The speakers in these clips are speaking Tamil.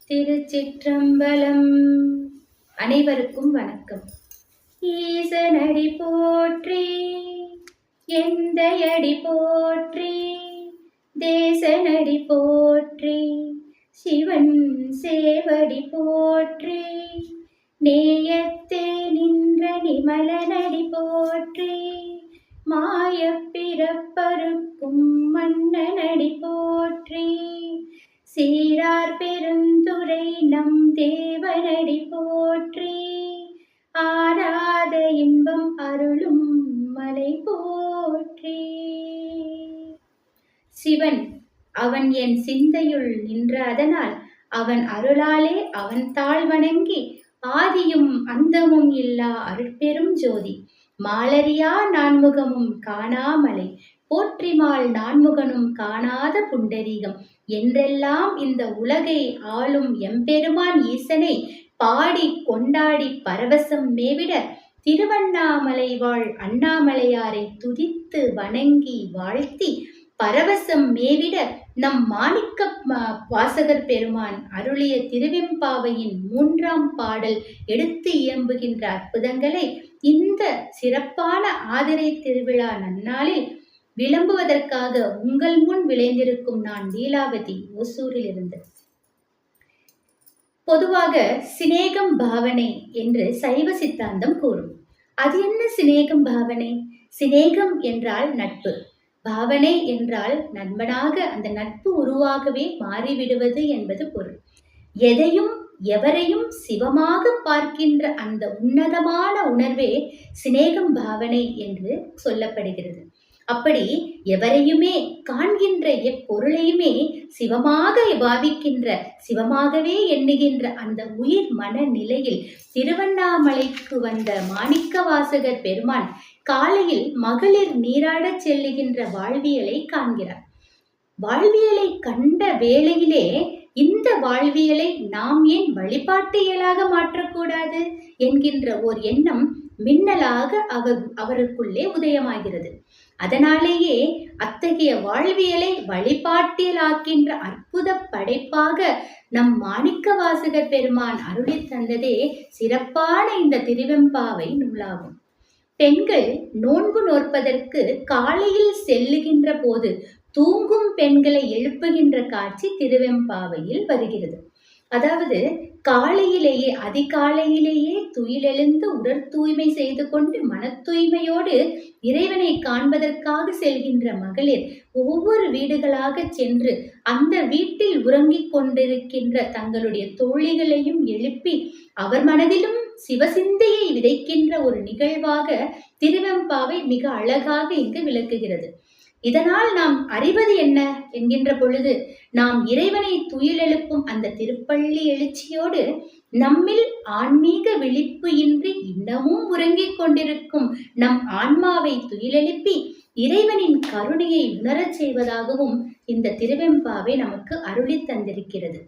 திருச்சிற்றம்பலம். அனைவருக்கும் வணக்கம். ஈசனடி போற்றி, எந்தையடி போற்றி, தேசனடி போற்றி, சிவன் சேவடி போற்றி, நேயத்தே நின்ற நிமலனடி போற்றி, மாயப் பிறப்பறுக்கும் மன்னனடி போற்றி, சீரார் பெருந்துரை நம் தேவனடி போற்றி, ஆராத இன்பம் அருளும் மலை போற்றி. சிவன் அவன் என் சிந்தையுள் நின்ற அதனால் அவன் அருளாலே அவன் தாழ் வணங்கி ஆதியும் அந்தமும் இல்லா அருட்பெரும் ஜோதி மாலரியா நான்முகமும் காணாமலை போற்றிமால் நான்முகனும் காணாத புண்டரீகம் என்றெல்லாம் இந்த உலகை ஆளும் எம்பெருமான் ஈசனை பாடி கொண்டாடி பரவசம் மேவிட திருவண்ணாமலை வாழ் அண்ணாமலையாரை துதித்து வணங்கி வாழ்த்தி பரவசம் மேவிட நம் மாணிக்க வாசகர் பெருமான் அருளிய திருவெம்பாவையின் 3ஆம் பாடல் எடுத்து இயம்புகின்ற அற்புதங்களை இந்த சிறப்பான ஆதிரை திருவிழா நன்னாளில் விளம்புவதற்காக உங்கள் முன் விளைந்திருக்கும் நான் லீலாவதி, ஓசூரில் இருந்து. பொதுவாக சிநேகம் பாவனை என்று சைவ சித்தாந்தம் கூறும். அது என்ன சிநேகம் பாவனை? சிநேகம் என்றால் நட்பு, பாவனை என்றால் நண்பனாக அந்த நட்பு உருவாகவே மாறிவிடுவது என்பது பொருள். எதையும் எவரையும் சிவமாக பார்க்கின்ற அந்த உன்னதமான உணர்வே சிநேகம் பாவனை என்று சொல்லப்படுகிறது. அப்படி எவரையுமே காண்கின்ற எப்பொருளையுமே சிவமாக பாவிக்கின்ற, சிவமாகவே எண்ணுகின்ற அந்த உயிர் மன நிலையில் திருவண்ணாமலைக்கு வந்த மாணிக்க வாசகர் பெருமான் காலையில் மகளிர் நீராடச் செல்லுகின்ற வாழ்வியலை காண்கிறார். வாழ்வியலை கண்ட வேளையிலே இந்த வாழ்வியலை நாம் ஏன் வழிபாட்டு இயலாக மாற்றக்கூடாது என்கின்ற ஓர் எண்ணம் மின்னலாக அவருக்குள்ளே உதயமாகிறது. அதனாலேயே அத்தகைய வாழ்வியலை வழிபாட்டியலாக்கின்ற அற்புத படைப்பாக நம் மாணிக்க வாசகர் பெருமான் அருளி தந்ததே சிறப்பான இந்த திருவெம்பாவை நூலாகும். பெண்கள் நோன்பு நோற்பதற்கு காலையில் செல்லுகின்ற போது தூங்கும் பெண்களை எழுப்புகின்ற காட்சி திருவெம்பாவையில் வருகிறது. அதாவது காலையிலேயே அதிகாலையிலேயே துயிலெழுந்து உடற் தூய்மை செய்து கொண்டு மன தூய்மையோடு இறைவனை காண்பதற்காக செல்கின்ற மகளிர் ஒவ்வொரு வீடுகளாக சென்று அந்த வீட்டில் உறங்கிக் கொண்டிருக்கின்ற தங்களுடைய தோழிகளையும் எழுப்பி அவர் மனதிலும் சிவசிந்தையை விதைக்கின்ற ஒரு நிகழ்வாக திருவெம்பாவை மிக அழகாக இங்கு விளக்குகிறது. இதனால் நாம் அறிவது என்ன என்கின்ற பொழுது, நாம் இறைவனை துயிலெழுப்பும் அந்த திருப்பள்ளி எழுச்சியோடு நம்மில் ஆன்மீக விழிப்பு இன்றி இன்னமும் உறங்கிக் கொண்டிருக்கும் நம் ஆன்மாவை துயிலெழுப்பி இறைவனின் கருணையை உணரச் செய்வதாகவும் இந்த திருவெம்பாவை நமக்கு அருளி தந்திருக்கிறது.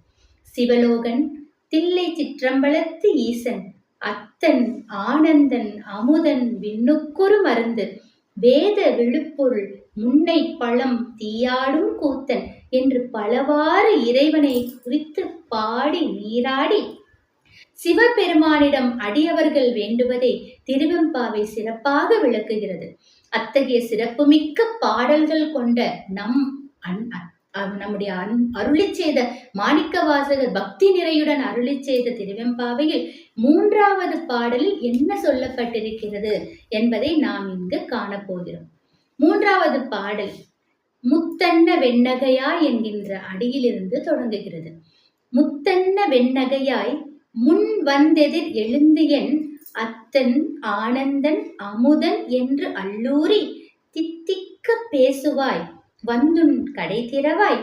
சிவலோகன் தில்லை சிற்றம்பலத்து ஈசன் அத்தன் ஆனந்தன் அமுதன் விண்ணுக்கொரு மருந்து வேத விழுப்பொருள் முன்னை பழம் தீயாடும் கூத்தன் என்று பலவாறு இறைவனை குறித்து பாடி நீராடி சிவபெருமானிடம் அடியவர்கள் வேண்டுவதை திருவெம்பாவை சிறப்பாக விளக்குகிறது. அத்தகைய சிறப்புமிக்க பாடல்கள் கொண்ட நம்முடைய அருளி செய்த மாணிக்க வாசகர் பக்தி நிறையுடன் அருளி செய்த திருவெம்பாவையில் 3ஆவது பாடலில் என்ன சொல்லப்பட்டிருக்கிறது என்பதை நாம் இங்கு காணப்போகிறோம். 3ஆவது பாடல் முத்தன்ன வெண்ணகையாய் என்கின்ற அடியிலிருந்து தொடங்குகிறது. முத்தன்ன வெண்ணகையாய் முன் வந்தெதிர் எழுந்து என் அத்தன் ஆனந்தன் அமுதன் என்று அல்லூரி தித்திக்க பேசுவாய் வந்துன் கடை திறவாய்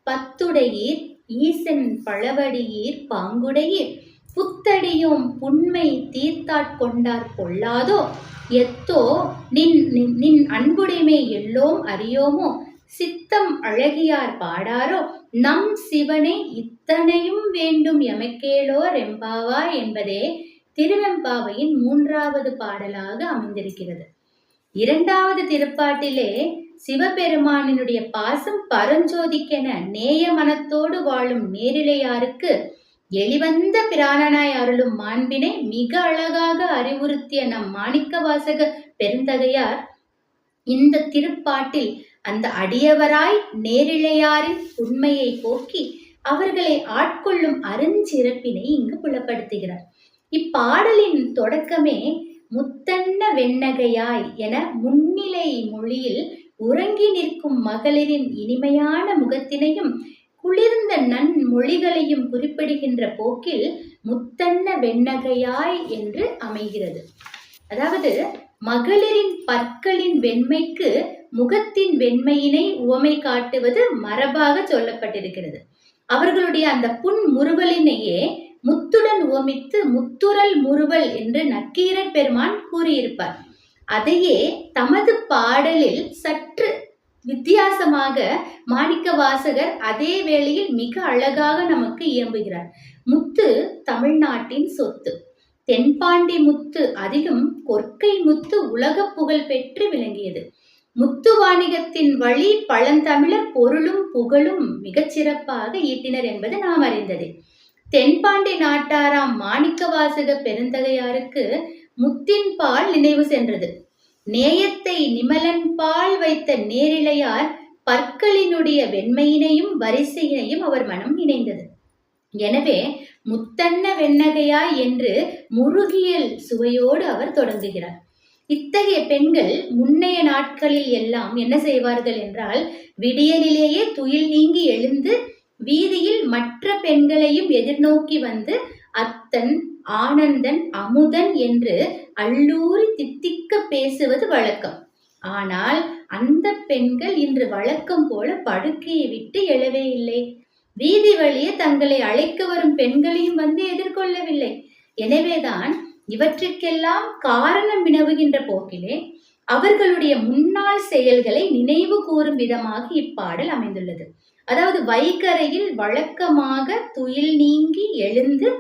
பத்துடையீர் ஈசன் பழவடியீர் பாங்குடையீர் புத்தடியோம் புன்மை தீர்த்தாட்கொண்டார் பொல்லாதோ எத்தோ நின் அன்புடைமை எல்லோம் அறியோமோ சித்தம் அழகியார் பாடாரோ நம் சிவனை இத்தனையும் வேண்டும் எமக்கேளோ ரெம்பாவா என்பதே திருவெம்பாவையின் 3ஆவது பாடலாக அமைந்திருக்கிறது. 2ஆவது திருப்பாட்டிலே சிவபெருமானினுடைய பாசம் பரஞ்சோதிக்கென நேய மனத்தோடு வாழும் நேரிழையாருக்கு எளிவந்த பிராணனாய் அருளும் மாண்பினை மிக அழகாக அறிவுறுத்திய நம் மாணிக்கவாசக பெருந்தகையார் இந்த திருப்பாட்டில் அந்த அடியவராய் நேரிழையாரின் உண்மையை போக்கி அவர்களை ஆட்கொள்ளும் அருஞ்சிறப்பினை இங்கு புலப்படுத்துகிறார். இப்பாடலின் தொடக்கமே முத்தன்ன வெண்ணகையாய் என முன்னிலை மொழியில் உறங்கி நிற்கும் மகளிரின் இனிமையான முகத்தினையும் குளிர்ந்த நன்மொழிகளையும் குறிப்பிடுகின்ற போக்கில் முத்தன்ன வெண்ணகையாய் என்று அமைகிறது. அதாவது மகளிரின் பற்களின் வெண்மைக்கு முகத்தின் வெண்மையினை உவமை காட்டுவது மரபாக சொல்லப்பட்டிருக்கிறது. அவர்களுடைய அந்த புன் முறுவலினையே முத்துடன் உவமித்து முத்துரல் முறுவல் என்று நக்கீரர் பெருமான் கூறியிருப்பார். அதையே தமது பாடலில் சற்று வித்தியாசமாக மாணிக்கவாசகர் அதே வேளையில் மிக அழகாக நமக்கு இயம்புகிறார். முத்து தமிழ்நாட்டின் சொத்து. தென்பாண்டி முத்து அதிலும் கொற்கை முத்து உலக புகழ் பெற்று விளங்கியது. முத்து வாணிகத்தின் வழி பழந்தமிழர் பொருளும் புகழும் மிகச்சிறப்பாக ஈட்டினர் என்பது நாம் அறிந்ததே. தென்பாண்டி நாட்டாராம் மாணிக்கவாசக பெருந்தகையாருக்கு முத்தின் பால் நினைவு சென்றது. நேயத்தை நிமலன் பால் வைத்த நேரிழையார் பற்களினுடைய வெண்மையினையும் வரிசையினையும் அவர் மனம் இணைந்தது. எனவே முத்தன்ன வெண்ணகையாய் என்று முருகியல் சுவையோடு அவர் தொடங்குகிறார். இத்தகைய பெண்கள் முன்னைய நாட்களில் எல்லாம் என்ன செய்வார்கள் என்றால், விடியலிலேயே துயில் நீங்கி எழுந்து வீதியில் மற்ற பெண்களையும் எதிர்நோக்கி வந்து அத்தன், ஆனந்தன், அமுதன் என்று அள்ளூரி தித்திக்க பேசுவது வழக்கம். ஆனால் அந்த பெண்கள் இன்று வழக்கம் போல படுக்கையை விட்டு எழவே இல்லை. வீதி வழியே தங்களை அழைக்க வரும் பெண்களையும் வந்து எதிர்கொள்ளவில்லை. எனவேதான் இவற்றிற்கெல்லாம் காரணம் வினவுகின்ற போக்கிலே அவர்களுடைய முன்னாள் செயல்களை நினைவு கூறும் விதமாக இப்பாடல் அமைந்துள்ளது. அதாவது வைகரையில் வழக்கமாக துயில் நீங்கி எழுந்து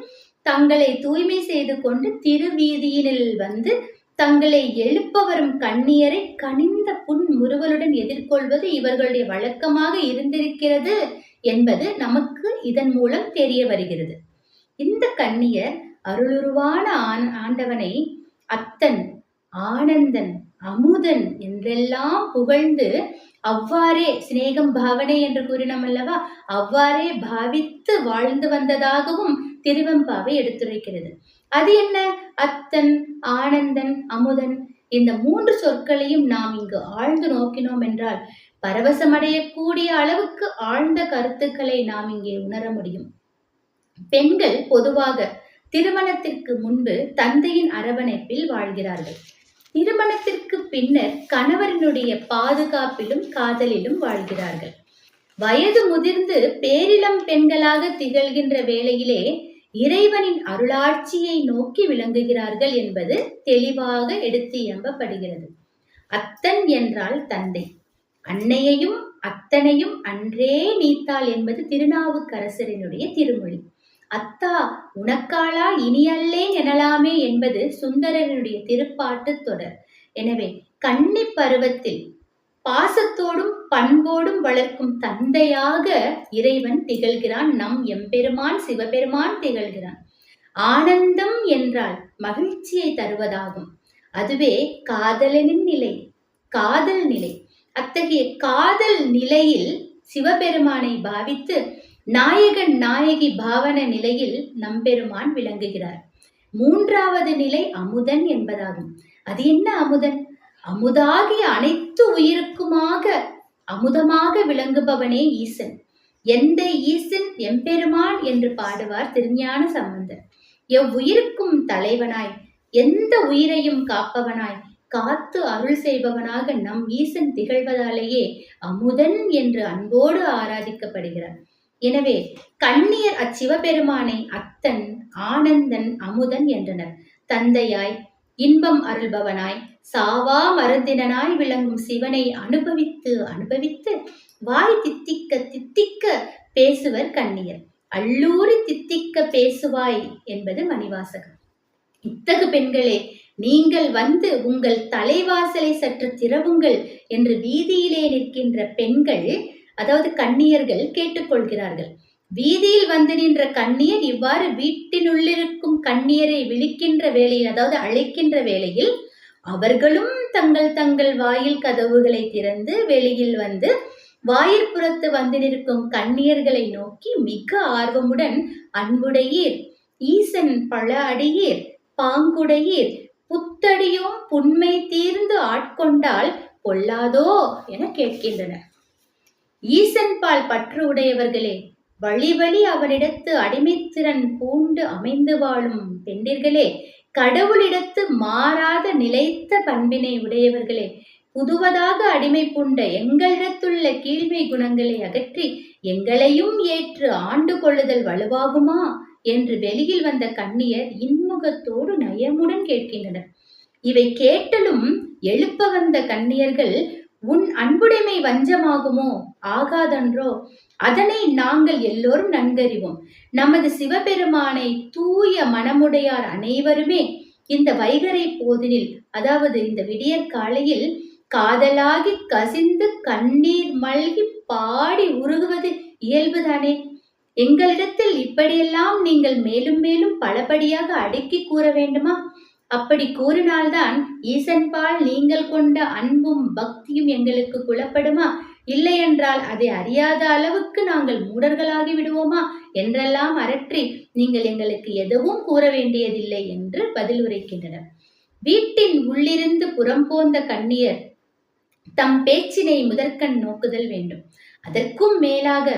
தங்களை தூய்மை செய்து கொண்டு திருவீதியினில் வந்து தங்களை எழுப்ப வரும் கண்ணியரை கனிந்த புன் முறுவலுடன் எதிர்கொள்வது இவர்களுடைய வழக்கமாக இருந்திருக்கிறது என்பது நமக்கு இதன் மூலம் தெரிய வருகிறது. இந்த கண்ணியர் அருளுருவான ஆண்டவனை அத்தன், ஆனந்தன், அமுதன் என்றெல்லாம் புகழ்ந்து அவ்வாறே சிநேகம் பாவனை என்று கூறினோம் அல்லவா, அவ்வாறே பாவித்து வாழ்ந்து வந்ததாகவும் திருவெம்பாவை எடுத்துரைக்கிறது. அது என்ன? அத்தன், ஆனந்தன், அமுதன் இந்த 3 சொற்களையும் நாம் இங்கு ஆழ்ந்து நோக்கினோம் என்றால் பரவசமடையக்கூடிய அளவுக்கு ஆழ்ந்த கருத்துக்களை நாம் இங்கே உணர முடியும். பெண்கள் பொதுவாக திருமணத்திற்கு முன்பு தந்தையின் அரவணைப்பில் வாழ்கிறார்கள். திருமணத்திற்கு பின்னர் கணவரினுடைய பாதுகாப்பிலும் காதலிலும் வாழ்கிறார்கள். வயது முதிர்ந்து பேரிளம் பெண்களாக திகழ்கின்ற வேளையிலே இறைவனின் அருளாட்சியை நோக்கி விளங்குகிறார்கள் என்பது தெளிவாக எடுத்து எம்பப்படுகிறது. அத்தன் என்றால் தந்தை. அன்னையையும் அத்தனையும் அன்றே நீத்தாள் என்பது திருநாவுக்கரசரினுடைய திருமொழி. அத்தா உனக்காளா இனியல்லேன் எனலாமே என்பது சுந்தரனுடைய திருப்பாட்டு தொடர். எனவே கன்னி பருவத்தில் பாசத்தோடும் பண்போடும் வளர்க்கும் தந்தையாக இறைவன் திகழ்கிறான். நம் எம்பெருமான் சிவபெருமான் திகழ்கிறான். ஆனந்தம் என்றால் மகிழ்ச்சியை தருவதாகும். அதுவே காதலனின் நிலை, காதல் நிலை. அத்தகைய காதல் நிலையில் சிவபெருமானை பாவித்து நாயகன் நாயகி பாவன நிலையில் நம்பெருமான் விளங்குகிறார். 3வது நிலை அமுதன் என்பதாகும். அது என்ன அமுதன்? அமுதாகிய அனைத்து உயிருக்குமாக அமுதமாக விளங்குபவனே ஈசன். எந்த ஈசன் எம்பெருமான் என்று பாடுவார் திருஞான சம்பந்தர். எவ்வுயிருக்கும் தலைவனாய், எந்த உயிரையும் காப்பவனாய், காத்து அருள் செய்பவனாக நம் ஈசன் திகழ்வதாலேயே அமுதன் என்று அன்போடு ஆராதிக்கப்படுகிறார். எனவே கண்ணியர் அச்சிவபெருமானை அத்தன், ஆனந்தன், அமுதன் என்றனர். தந்தையாய், இன்பம் அருள்பவனாய், சாவா மருந்தினனாய் விளங்கும் சிவனை அனுபவித்து அனுபவித்து வாய் தித்திக்க தித்திக்க பேசுவர் கண்ணியர். அள்ளூரி தித்திக்க பேசுவாய் என்பது மணிவாசகம். இத்தகு பெண்களே, நீங்கள் வந்து உங்கள் தலைவாசலை சற்று திறவுங்கள் என்று வீதியிலே நிற்கின்ற பெண்கள், அதாவது கண்ணியர்கள் கேட்டுக்கொள்கிறார்கள். வீதியில் வந்து நின்ற கண்ணியர் இவ்வாறு வீட்டினுள்ளிருக்கும் கண்ணியரை விழிக்கின்ற வேளையில், அதாவது அழைக்கின்ற வேளையில், அவர்களும் தங்கள் தங்கள் வாயில் கதவுகளை திறந்து வெளியில் வந்து வாயிற்புறத்து வந்து நிற்கும் கண்ணியர்களை நோக்கி மிக ஆர்வமுடன், அன்புடையீர், ஈசன் பல அடியீர், பாங்குடையீர், புத்தடியோம் புன்மை தீர்ந்து ஆட்கொண்டால் பொல்லாதோ என கேட்கின்றனர். ஈசன் பால் பற்று உடையவர்களே, வழி வழி அவனிடத்து அடிமைத்திறன் பூண்டு அமைந்து வாழும் பெண்டிர்களே, கடவுளிடத்து மாறாத நிலைத்த பண்பினை உடையவர்களே, புதுவதாக அடிமை பூண்ட எங்களிடத்துள்ள கீழ்மை குணங்களை அகற்றி எங்களையும் ஏற்று ஆண்டு கொள்ளுதல் வலுவாகுமா என்று வெளியில் வந்த கண்ணியர் இன்முகத்தோடு நயமுடன் கேட்கின்றனர். இவை கேட்டலும் எழுப்ப வந்த கண்ணியர்கள், உன் அன்புடைமை வஞ்சமாகுமோ? ஆகாதன்றோ? அதனை நாங்கள் எல்லோரும் நன்கறிவோம். நமது சிவபெருமானை தூய மனமுடையார் அனைவருமே இந்த வைகறை போதினில், அதாவது இந்த விடியற் காலையில் காதலாகி கசிந்து கண்ணீர் மல்கி பாடி உருகுவது இயல்புதானே. எங்களிடத்தில் இப்படியெல்லாம் நீங்கள் மேலும் மேலும் பலபடியாக அடுக்கி கூற வேண்டுமா? அப்படி கூறினால்தான் ஈசன்பால் நீங்கள் கொண்ட அன்பும் பக்தியும் எங்களுக்கு புலப்படுமா? இல்லையென்றால் அதை அறியாத அளவுக்கு நாங்கள் மூடர்களாகி விடுவோமா என்றெல்லாம் அரற்றி நீங்கள் எங்களுக்கு எதுவும் கூற வேண்டியதில்லை என்று பதில் உரைக்கின்றனர். வீட்டின் உள்ளிருந்து புறம்போந்த கண்ணியர் தம் பேச்சினை முதற்கண் நோக்குதல் வேண்டும். அதற்கும் மேலாக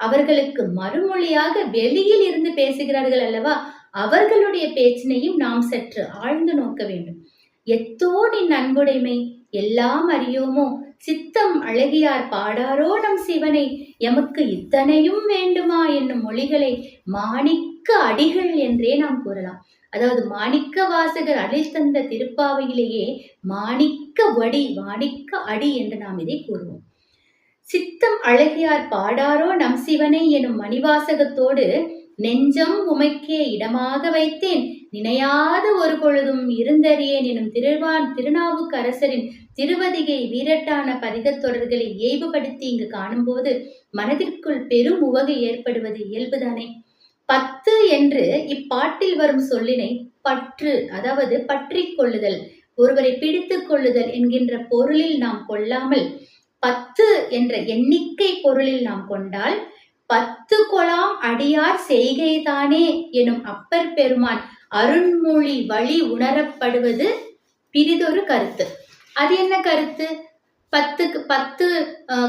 அவர்களுக்கு மறுமொழியாக வெளியில் இருந்து பேசுகிறார்கள் அல்லவா, அவர்களுடைய பேச்சினையும் நாம் சற்று ஆழ்ந்து நோக்க வேண்டும். எத்தோ நின் அன்புடைமை எல்லாம் அறியோமோ, சித்தம் அழகியார் பாடாரோ நம் சிவனை, எமக்கு இத்தனையும் வேண்டுமா என்னும் மொழிகளை மாணிக்க அடிகள் என்றே நாம் கூறலாம். அதாவது மாணிக்க வாசகர் அளித்தந்த திருப்பாவையிலேயே மாணிக்க வடி, மாணிக்க அடி என்று நாம் இதை கூறுவோம். சித்தம் அழகியார் பாடாரோ நம் சிவனை எனும் மணிவாசகத்தோடு, நெஞ்சம் உமைக்கே இடமாக வைத்தேன் நினையாத ஒரு பொழுதும் இருந்தறியேன் எனும் திருநாவுக்கரசரின் திருவதிகை வீரட்டான பதிகத் தொடர்களை இயல்புபடுத்தி இங்கு காணும்போது மனதிற்குள் பெரும் உவகை ஏற்படுவது இயல்புதானே. 10 என்று இப்பாட்டில் வரும் சொல்லினை பற்று, அதாவது பற்றி கொள்ளுதல், ஒருவரை பிடித்து கொள்ளுதல் என்கின்ற பொருளில் நாம் கொள்ளாமல் 10 என்ற எண்ணிக்கை பொருளில் நாம் கொண்டால் 10 கொலாம் அடியார் செய்கைதானே எனும் அப்பர் பெருமான் அருண்மொழி வழி உணரப்படுவது பிரிதொரு கருத்து. அது என்ன கருத்து? 10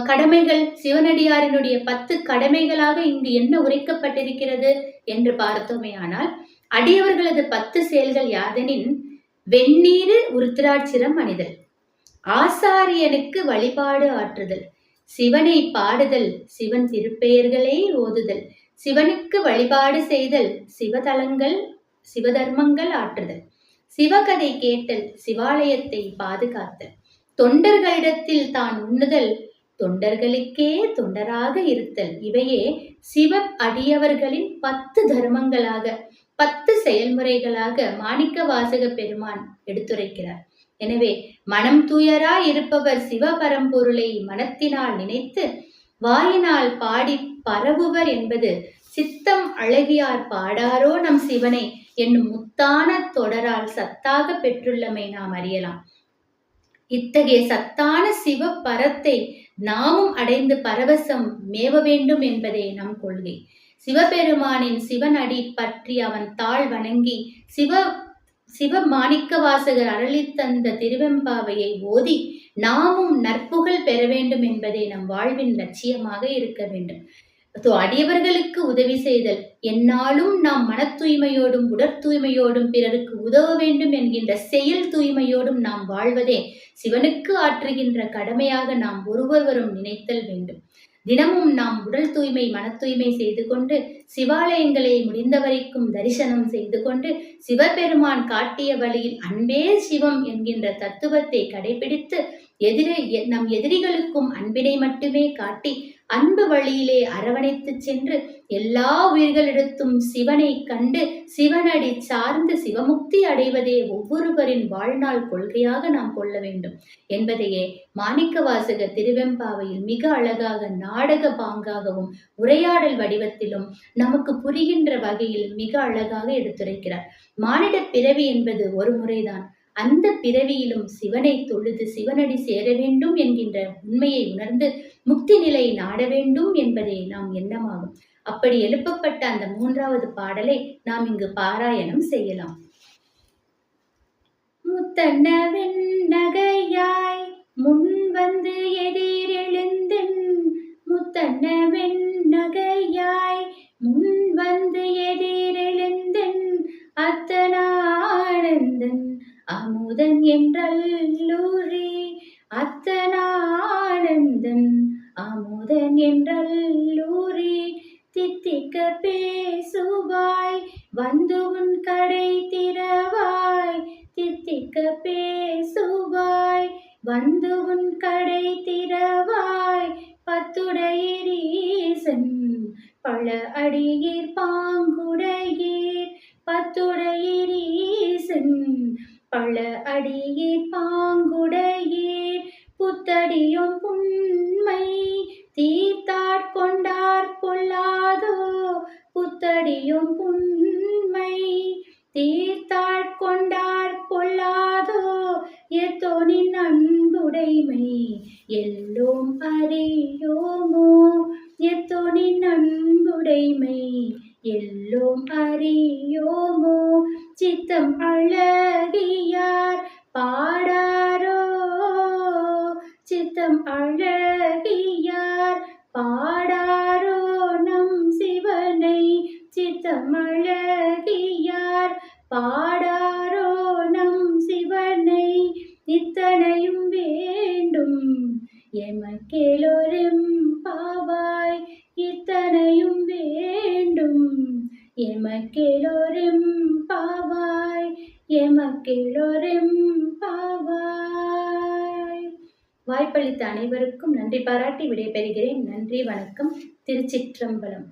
கடமைகள், சிவனடியாரினுடைய 10 கடமைகளாக இங்கு என்ன உரைக்கப்பட்டிருக்கிறது என்று பார்த்தோமேயானால், அடியவர்களது 10 செயல்கள் யாதெனின், வெந்நீரு உருத்திராட்சிரம் அணிதல், ஆசாரியனுக்கு வழிபாடு ஆற்றுதல், சிவனை பாடுதல், சிவன் திருப்பெயர்களை ஓதுதல், சிவனுக்கு வழிபாடு செய்தல், சிவதலங்கள் சிவதர்மங்கள் ஆற்றுதல், சிவகதை கேட்டல், சிவாலயத்தை பாதுகாத்தல், தொண்டர்களிடத்தில் தான் உண்ணுதல், தொண்டர்களுக்கே தொண்டராக இருத்தல். இவையே சிவ அடியவர்களின் 10 தர்மங்களாக, 10 செயல்முறைகளாக மாணிக்க வாசக பெருமான் எடுத்துரைக்கிறார். எனவே மனம் தூயராய் இருப்பவர் சிவபரம்பொருளை மனத்தினால் நினைத்து வாயினால் பாடி பரவுவர் என்பது சித்தம் அழகியார் பாடாரோ நம் சிவனை என்னும் முத்தான தொடரால் சத்தாக பெற்றுள்ளமை நாம் அறியலாம். இத்தகைய சத்தான சிவ பரத்தை நாமும் அடைந்து பரவசம் மேவ வேண்டும் என்பதே நம் கொள்கை. சிவபெருமானின் சிவன் அடி பற்றி அவன் தாழ் வணங்கி சிவ மாணிக்க வாசகர் அருளித்தந்த திருவெம்பாவையை ஓதி நாமும் நற்புகழ் பெற வேண்டும் என்பதே நம் வாழ்வின் லட்சியமாக இருக்க வேண்டும். அடியவர்களுக்கு உதவி செய்தல், எந்நாளும் நாம் மன தூய்மையோடும் உடற் தூய்மையோடும் பிறருக்கு உதவ வேண்டும் என்கின்ற செயல் தூய்மையோடும் நாம் வாழ்வதே சிவனுக்கு ஆற்றுகின்ற கடமையாக நாம் ஒருவரும் நினைத்தல் வேண்டும். தினமும் நாம் உடல் தூய்மை மன தூய்மை செய்து கொண்டு சிவாலயங்களை முடிந்தவரைக்கும் தரிசனம் செய்து கொண்டு சிவபெருமான் காட்டிய வழியில் அன்பே சிவம் என்கின்ற தத்துவத்தை கடைபிடித்து நம் எதிரிகளுக்கும் அன்பினை மட்டுமே காட்டி அன்பு வழியிலே அரவணைத்துச் சென்று எல்லா உயிர்களிடத்தும் சிவனை கண்டு சிவனடி சார்ந்து சிவமுக்தி அடைவதே ஒவ்வொருவரின் வாழ்நாள் கொள்கையாக நாம் கொள்ள வேண்டும் என்பதையே மாணிக்கவாசக திருவெம்பாவையில் மிக அழகாக நாடக பாங்காகவும் உரையாடல் வடிவத்திலும் நமக்கு புரிகின்ற வகையில் மிக அழகாக எடுத்துரைக்கிறார். மானிட பிறவி என்பது ஒரு முறைதான். அந்த பிறவியிலும் சிவனை தொழுது சிவனடி சேர வேண்டும் என்கின்ற உண்மையை உணர்ந்து முக்தி நிலை நாட வேண்டும் என்பதே நாம் எண்ணமாகும். அப்படி எழுப்பப்பட்ட அந்த 3வது பாடலை நாம் இங்கு பாராயணம் செய்யலாம். முத்தன்ன வெண்ணகையாய் முன் வந்து எதிரெழுந்தென், முத்தன்ன வெண்ணகையாய் முன் வந்து எதிரெழுந்தென், அத்தனானந்தன் அமுதன் என்றல்லூரி, அத்தனானந்தன் அமுதன் என்றல்லூரி, தித்திக்க பேசுவாய் வந்து உன் கடை திறவாய், தித்திக்க பேசுவாய் வந்து உன் கடை திறவாய், பத்துடையீசன் பல அடியீர் பாங்குடையீர், பத்துடையீசன் பல அடியீர் பாங்குடையீர், புத்தடியும் புண்மை தீர்த்தாட்கொண்டார் பொல்லாதோ, புத்தடியும் புண்மை தீர்த்தாட்கொண்டார் பொல்லாதோ, எத்தோனின் அன்புடைமை எல்லோம் அறியோமோ, எத்தோனின் அன்புடைமை எல்லோம் அறியோமோ, சித்தம் அழகியார் பாடாரோ, சித்தம் அழகியார் பாடாரோ நம் சிவனை, சித்தம் அழகியார் பாடாரோ நம் சிவனை, இத்தனையும் வேண்டும் எமக்கெலோரெம்பாவாய், இத்தனையும் வேண்டும் எமக்கெலோரெம்பாவாய், எமக்கெலோரெம்பாவாய். வாய்ப்பளித்த அனைவருக்கும் நன்றி பாராட்டி விடைபெறுகிறேன். நன்றி, வணக்கம். திருச்சிற்றம்பலம்.